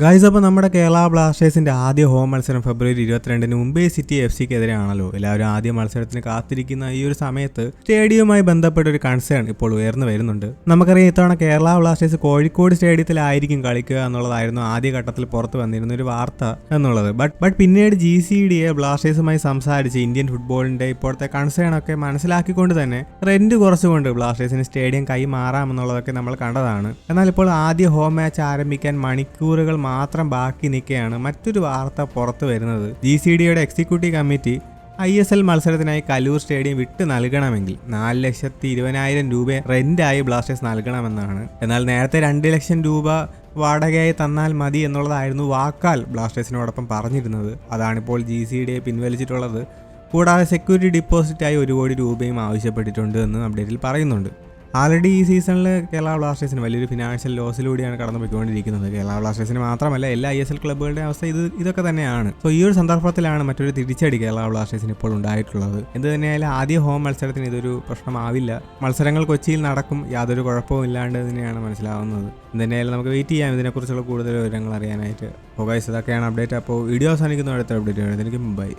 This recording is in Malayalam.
ഗൈസ്, അപ്പോൾ നമ്മുടെ കേരള ബ്ലാസ്റ്റേഴ്സിന്റെ ആദ്യ ഹോം മത്സരം ഫെബ്രുവരി 22 മുംബൈ സിറ്റി FC-ക്കെതിരെയാണല്ലോ. എല്ലാവരും ആദ്യ മത്സരത്തിന് കാത്തിരിക്കുന്ന ഈ ഒരു സമയത്ത് സ്റ്റേഡിയവുമായി ബന്ധപ്പെട്ട ഒരു കൺസേൺ ഇപ്പോൾ ഉയർന്നു വരുന്നുണ്ട്. നമുക്കറിയാം, ഇത്തവണ കേരള ബ്ലാസ്റ്റേഴ്സ് കോഴിക്കോട് സ്റ്റേഡിയത്തിലായിരിക്കും കളിക്കുക എന്നുള്ളതായിരുന്നു ആദ്യഘട്ടത്തിൽ പുറത്തു വന്നിരുന്ന ഒരു വാർത്ത എന്നുള്ളത്. ബട്ട് പിന്നീട് GCDA ബ്ലാസ്റ്റേഴ്സുമായി സംസാരിച്ച് ഇന്ത്യൻ ഫുട്ബോളിന്റെ ഇപ്പോഴത്തെ കൺസേൺ ഒക്കെ മനസ്സിലാക്കിക്കൊണ്ട് തന്നെ റെന്റ് കുറച്ചുകൊണ്ട് ബ്ലാസ്റ്റേഴ്സിന് സ്റ്റേഡിയം കൈമാറാമെന്നുള്ളതൊക്കെ നമ്മൾ കണ്ടതാണ്. എന്നാൽ ഇപ്പോൾ ആദ്യ ഹോം മാച്ച് ആരംഭിക്കാൻ മണിക്കൂറുകൾ മാത്രം ബാക്കി നിൽക്കുകയാണ് മറ്റൊരു വാർത്ത പുറത്തു വരുന്നത്. GCDയുടെ എക്സിക്യൂട്ടീവ് കമ്മിറ്റി ISL മത്സരത്തിനായി കലൂർ സ്റ്റേഡിയം വിട്ട് നൽകണമെങ്കിൽ 4,20,000 രൂപ റെന്റായി ബ്ലാസ്റ്റേഴ്സ് നൽകണമെന്നാണ്. എന്നാൽ നേരത്തെ 2 ലക്ഷം രൂപ വാടകയായി തന്നാൽ മതി എന്നുള്ളതായിരുന്നു വാക്കാൽ ബ്ലാസ്റ്റേഴ്സിനോടൊപ്പം പറഞ്ഞിരുന്നത്. അതാണിപ്പോൾ GCDA പിൻവലിച്ചിട്ടുള്ളത്. കൂടാതെ സെക്യൂരിറ്റി ഡിപ്പോസിറ്റായി 1 കോടി രൂപയും ആവശ്യപ്പെട്ടിട്ടുണ്ട് എന്ന് അപ്ഡേറ്റിൽ പറയുന്നുണ്ട്. ആൾറെഡി ഈ സീസണിൽ കേരള ബ്ലാസ്റ്റേഴ്സിന് വലിയൊരു ഫിനാൻഷ്യൽ ലോസിലൂടെയാണ് കടന്നു പോയിക്കൊണ്ടിരിക്കുന്നത്. കേരള ബ്ലാസ്റ്റേഴ്സിന് മാത്രമല്ല, എല്ലാ ISL ക്ലബ്ബുകളുടെ അവസ്ഥ ഇതൊക്കെ തന്നെയാണ്. സോ ഈ ഒരു സന്ദർഭത്തിലാണ് മറ്റൊരു തിരിച്ചടി കേരള ബ്ലാസ്റ്റേഴ്സിന് ഇപ്പോൾ ഉണ്ടായിട്ടുള്ളത്. എന്ത് തന്നെയായാലും ആദ്യ ഹോം മത്സരത്തിന് ഇതൊരു പ്രശ്നമാവില്ല. മത്സരങ്ങൾ കൊച്ചിയിൽ നടക്കും, യാതൊരു കുഴപ്പവും ഇല്ലാണ്ട് തന്നെയാണ് മനസ്സിലാവുന്നത്. എന്തായാലും നമുക്ക് വെയിറ്റ് ചെയ്യാം ഇതിനെക്കുറിച്ചുള്ള കൂടുതൽ വിവരങ്ങൾ അറിയാനായിട്ട്. ഗൈസ്, ഇതൊക്കെയാണ് അപ്ഡേറ്റ്. അപ്പോൾ വീഡിയോ അവസാനിക്കുന്ന അടുത്ത അപ്ഡേറ്റ്. എനിക്ക് ബൈ.